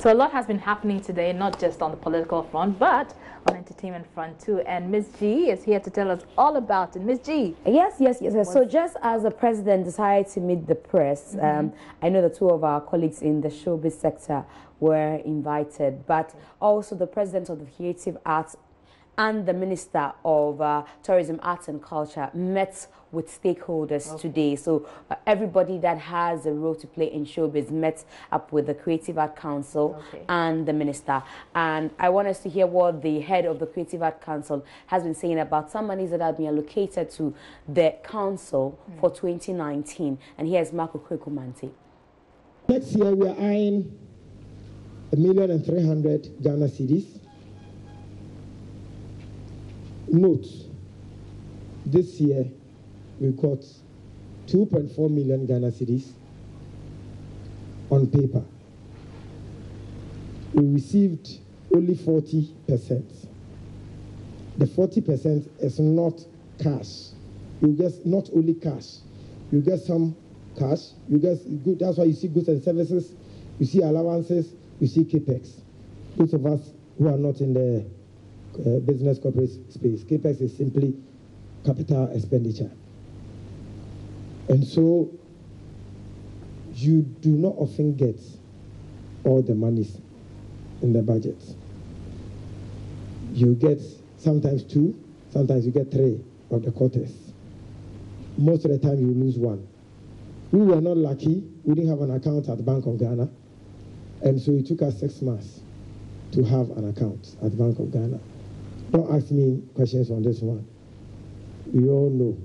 So a lot has been happening today, not just on the political front, but on entertainment front too. And Ms. G is here to tell us all about it. Ms. G. Yes. So just as the president decided to meet the press, I know the two of our colleagues in the showbiz sector were invited, but also the president of the Creative Arts and the Minister of Tourism, Arts and Culture met with stakeholders today. So everybody that has a role to play in showbiz met up with the Creative Art Council and the Minister. And I want us to hear what the head of the Creative Art Council has been saying about some monies that have been allocated to the council for 2019. And here's Marco Kwekumanti. Next year we are eyeing 1,300,000 Ghana cedis. Note, this year we got 2.4 million Ghana cedis on paper. We received only 40%. The 40% is not cash. You get not only cash, you get some cash, you get good. That's why you see goods and services, you see allowances, you see capex. Those of us who are not in the business corporate space, capex is simply capital expenditure. And so you do not often get all the monies in the budget. You get sometimes 2, sometimes you get 3 of the quarters. Most of the time you lose 1. We were not lucky. We didn't have an account at Bank of Ghana. And so it took us 6 months to have an account at Bank of Ghana. Don't ask me questions on this one. We all know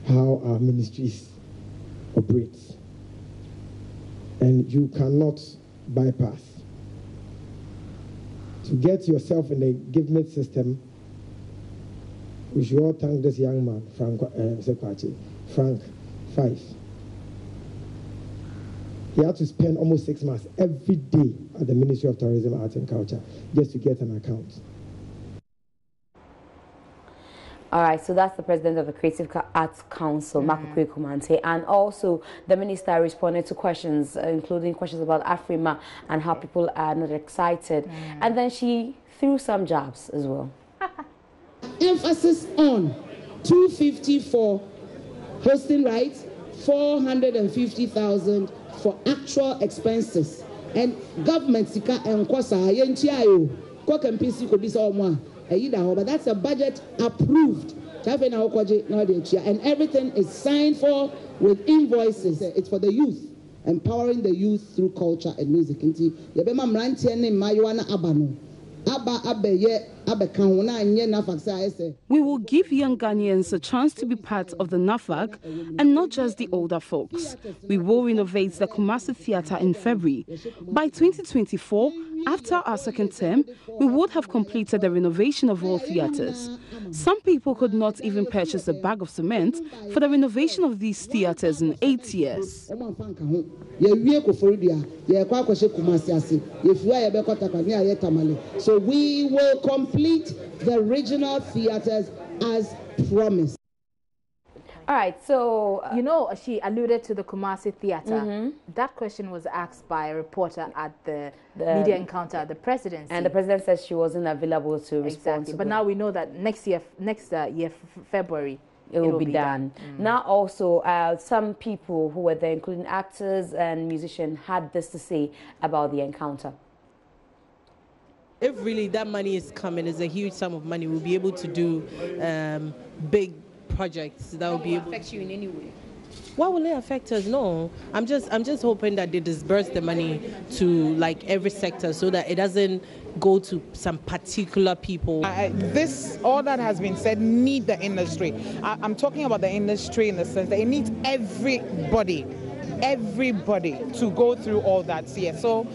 how our ministries operate. And you cannot bypass. To get yourself in a given system, we should all thank this young man, Frank 5. He had to spend almost 6 months every day at the Ministry of Tourism, Arts and Culture just to get an account. All right, so that's the president of the Creative Arts Council, Marco Kwekumanti, and also the minister responded to questions, including questions about Afrima and how people are not excited. And then she threw some jabs as well. Emphasis on 250 for hosting rights, 450,000 for actual expenses, and government sika and kwasa yentiayo kwa kempisi ko bisa omwa. But that's a budget approved. And everything is signed for with invoices. It's for the youth, empowering the youth through culture and music. We will give young Ghanaians a chance to be part of the NAFAC and not just the older folks. We will renovate the Kumasi Theatre in February. By 2024, after our second term, we would have completed the renovation of all theatres. Some people could not even purchase a bag of cement for the renovation of these theatres in 8 years. So we will complete the regional theatres as promised. All right, so... you know, she alluded to the Kumasi Theatre. That question was asked by a reporter at the media encounter at the presidency. And the president said she wasn't available to respond. But now we know that next year, February, it will be done. Now also, some people who were there, including actors and musicians, had this to say about the encounter. If really that money is coming, it's a huge sum of money, we'll be able to do big projects that will be able to affect you in any way. Why will it affect us? No, I'm just hoping that they disperse the money to like every sector so that it doesn't go to some particular people. All that has been said need the industry. I'm talking about the industry in the sense that it needs everybody to go through all that. So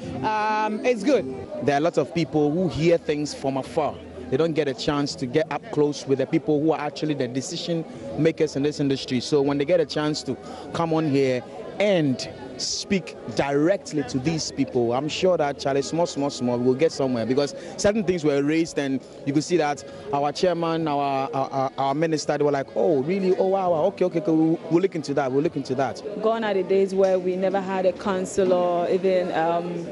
it's good. There are lots of people who hear things from afar. They don't get a chance to get up close with the people who are actually the decision makers in this industry. So when they get a chance to come on here and speak directly to these people, I'm sure that Charlie, small, we'll get somewhere, because certain things were raised, and you could see that our chairman, our minister, they were like, oh, really? Oh, wow, okay, we'll look into that. Gone are the days where we never had a council, or even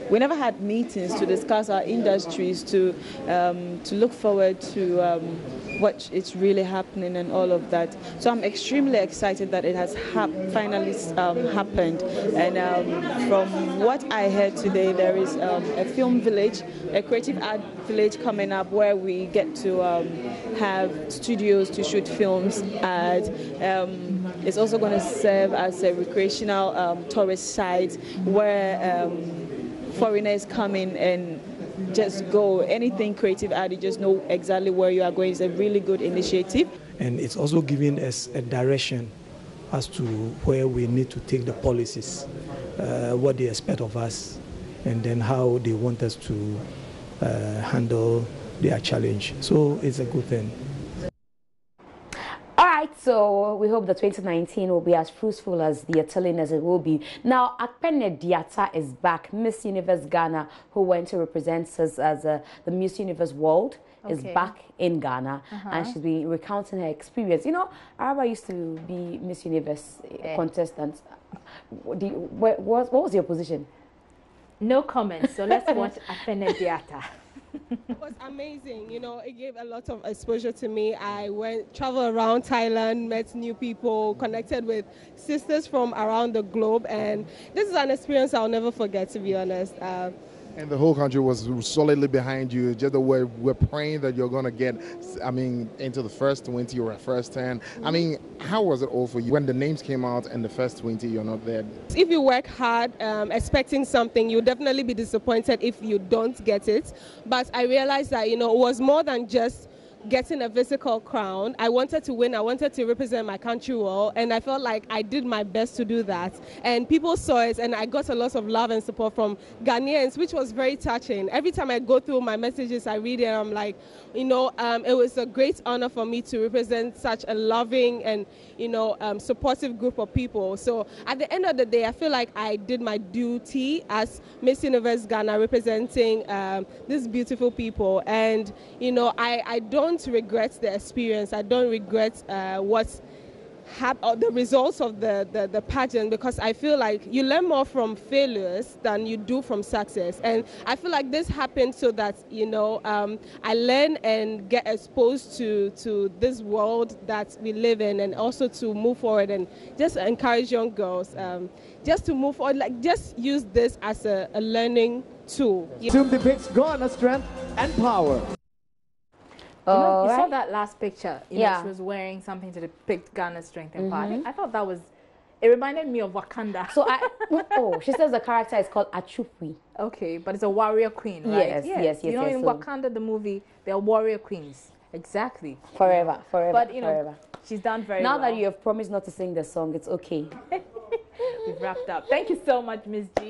we never had meetings to discuss our industries, to look forward to what is really happening and all of that. So I'm extremely excited that it has finally happened. And from what I heard today, there is a film village, a creative art village coming up, where we get to have studios to shoot films at. It's also going to serve as a recreational tourist site where foreigners come in and just go. Anything creative art, you just know exactly where you are going. It's a really good initiative. And it's also giving us a direction as to where we need to take the policies, what they expect of us, and then how they want us to handle their challenge. So it's a good thing. So we hope that 2019 will be as fruitful as they are telling us it will be. Now, Akpene Diata is back. Miss Universe Ghana, who went to represent us as the Miss Universe World, is back in Ghana, and she's been recounting her experience. You know, Araba used to be Miss Universe contestant. What was your position? No comments. So let's watch Akpene Diata. It was amazing, you know, it gave a lot of exposure to me. I traveled around Thailand, met new people, connected with sisters from around the globe, and this is an experience I'll never forget, to be honest. And the whole country was solidly behind you. Just the way we're praying that you're going to get, into the first 20 or first 10. How was it all for you when the names came out and the first 20, you're not there? If you work hard, expecting something, you'll definitely be disappointed if you don't get it. But I realized that, you know, it was more than just getting a physical crown. I wanted to win. I wanted to represent my country well, and I felt like I did my best to do that. And people saw it, and I got a lot of love and support from Ghanaians, which was very touching. Every time I go through my messages, I read it, and I'm like, you know, it was a great honor for me to represent such a loving and, you know, supportive group of people. So at the end of the day, I feel like I did my duty as Miss Universe Ghana, representing these beautiful people. And, you know, I don't regret the experience. I don't regret the results of the pageant, because I feel like you learn more from failures than you do from success. And I feel like this happened so that, you know, I learn and get exposed to this world that we live in, and also to move forward and just encourage young girls just to move forward, like just use this as a learning tool. Zoom depicts Ghana's strength and power. You saw that last picture. You know, she was wearing something to depict Ghana's strength and power. I thought that was, it reminded me of Wakanda. So she says the character is called Achupwi. Okay, but it's a warrior queen, right? Yes. You know, in Wakanda, the movie, they're warrior queens. Exactly. Forever. But, you know, forever. She's done very well. Now that you have promised not to sing the song, it's okay. We've wrapped up. Thank you so much, Miss G.